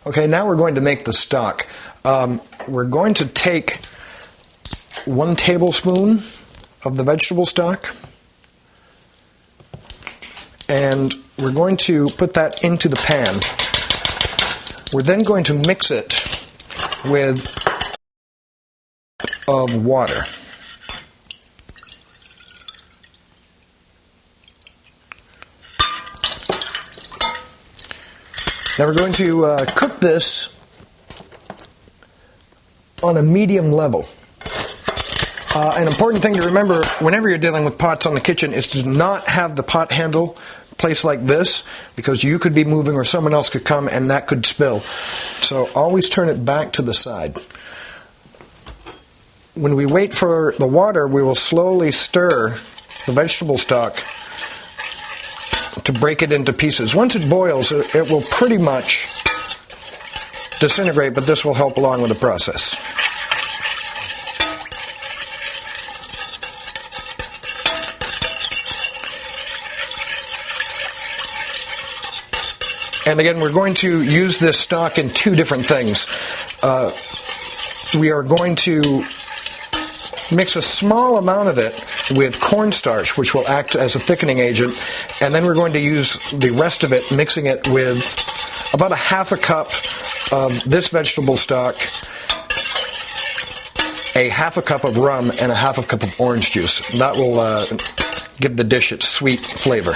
Okay, now we're going to make the stock. We're going to take 1 tablespoon of the vegetable stock, and we're going to put that into the pan. We're then going to mix it with of water. Now we're going to cook this on a medium level. An important thing to remember whenever you're dealing with pots on the kitchen is to not have the pot handle placed like this, because you could be moving or someone else could come and that could spill. So always turn it back to the side. When we wait for the water, we will slowly stir the vegetable stock to break it into pieces. Once it boils, it will pretty much disintegrate, but this will help along with the process. And again, we're going to use this stock in 2 different things. We are going to mix a small amount of it with cornstarch, which will act as a thickening agent, and then we're going to use the rest of it, mixing it with about a half a cup of this vegetable stock, a half a cup of rum, and a half a cup of orange juice. That will give the dish its sweet flavor.